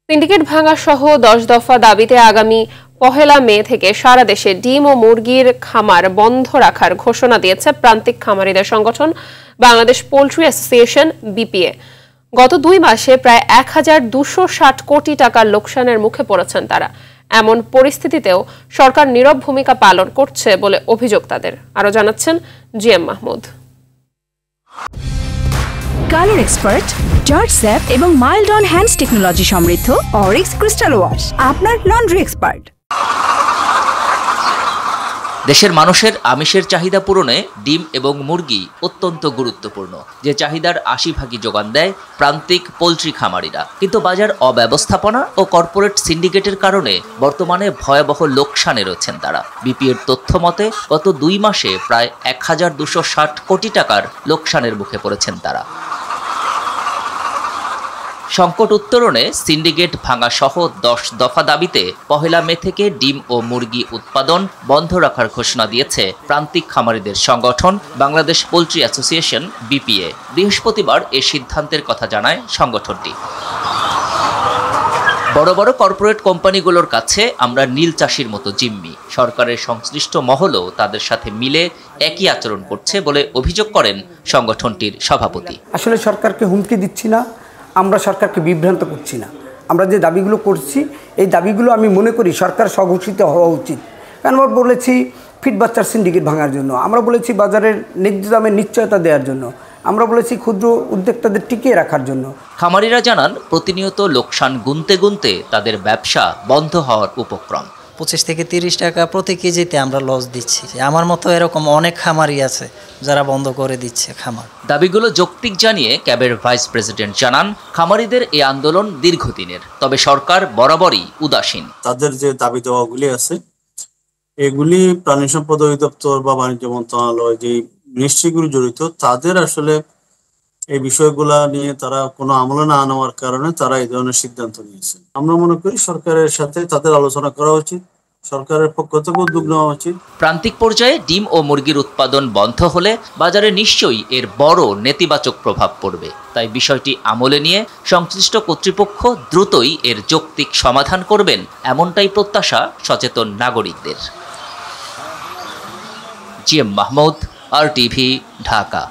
Syndicate ভাঙা সহ 10 দফা দাবিতে আগামী 1 মে থেকে সারা দেশে ডিম ও মুরগির খামার বন্ধ রাখার ঘোষণা দিয়েছে প্রান্তিক খামারিদের সংগঠন বাংলাদেশ পোল্ট্রি অ্যাসোসিয়েশন বিপিএ। গত 2 মাসে প্রায় 1260 কোটি টাকার লোকসানের মুখে পড়েছেন তারা। এমন পরিস্থিতিতেও সরকার নীরব ভূমিকা পালন করছে বলে অভিযোগ তাদের। আরো জানাচ্ছেন GM Mahmud. Colour expert, George sap এবং মাইল্ড অন হ্যান্ডস টেকনোলজি সমৃদ্ধ অরিক্স ক্রিস্টাল ওয়াশ আপনার লন্ড্রি এক্সপার্ট। দেশের মানুষের আমিষের চাহিদা পূরণে ডিম এবং মুরগি অত্যন্ত গুরুত্বপূর্ণ, যে চাহিদার 80% যোগান দেয় প্রান্তিক পোল্ট্রি খামারিরা। কিন্তু বাজার অব্যবস্থাপনা ও কর্পোরেট সিন্ডিকেটের কারণে বর্তমানে ভয়াবহ লোকসানে রয়েছেন তারা। বিপিএর তথ্য মতে গত 2 মাসে প্রায় 1260 কোটি টাকার লোকসানের মুখে পড়েছেন তারা। সংকট উত্তরণে সিন্ডিকেট ভাঙা সহ 10 দফা দাবিতে 1 মে থেকে ডিম ও মুরগি উৎপাদন বন্ধ রাখার ঘোষণা দিয়েছে প্রান্তিক খামারিদের সংগঠন বাংলাদেশ পোল্ট্রি অ্যাসোসিয়েশন বিপিএ। বৃহস্পতিবার এ সিদ্ধান্তের কথা জানায় সংগঠনটি। বড় বড় কর্পোরেট কোম্পানিগুলোর কাছে আমরা নীল চাষির মতো জিম্মি, সরকারের সংশ্লিষ্ট মহলও তাদের সাথে মিলে একই আচরণ করছে বলে অভিযোগ করেন সংগঠনটির সভাপতি। আসলে সরকারকে হুমকি দিচ্ছি না, আমরা সরকারকে বিভ্রান্ত করছি না। আমরা যে দাবিগুলো করছি এই দাবিগুলো আমি মনে করি সরকার স্বঘোষিত হওয়া উচিত। কারণ আমরা বলেছি ফিট বাচ্চার সিন্ডিকেট ভাঙার জন্য, আমরা বলেছি বাজারের ন্যায্য দামের নিশ্চয়তা দেওয়ার জন্য, আমরা বলেছি ক্ষুদ্র উদ্যোক্তাদের টিকিয়ে রাখার জন্য। খামারিরা জানান প্রতিনিয়ত লোকসান গুনতে গুনতে তাদের ব্যবসা বন্ধ হওয়ার উপক্রম। 25 থেকে 30 টাকা প্রতি কেজিতে আমরা লস দিচ্ছি। আমার মতো এরকম অনেক খামারি আছে যারা বন্ধ করে দিচ্ছে খামার। দাবিগুলো যৌক্তিক জানিয়ে ক্যাবের ভাইস প্রেসিডেন্ট জানান খামারিদের এই আন্দোলন দীর্ঘদিনের, তবে সরকার বরাবরই উদাসীন। তাদের যে দাবি দেওয়াগুলি আছে এগুলি প্রাণী সম্পদ অধিদপ্তর বা বাণিজ্য মন্ত্রণালয় যে মিনিস্ট্রিগুলি জড়িত তাদের আসলে এই বিষয়গুলা নিয়ে তারা কোনো আমলে না নেওয়ার কারণে তারা এই ধরনের সিদ্ধান্ত নিয়েছে। আমরা মনে করি সরকারের সাথে তাদের আলোচনা করা উচিত, সরকারের পক্ষ থেকে উদ্যোগ নেওয়া উচিত। প্রান্তিক পর্যায়ে ডিম ও মুরগির উৎপাদন বন্ধ হলে বাজারে নিশ্চয়ই এর বড় নেতিবাচক প্রভাব পড়বে। তাই বিষয়টি আমলে নিয়ে সংশ্লিষ্ট কর্তৃপক্ষ দ্রুতই এর যৌক্তিক সমাধান করবেন, এমনটাই প্রত্যাশা সচেতন নাগরিকদের। GM Mahmud, RTV, Dhaka.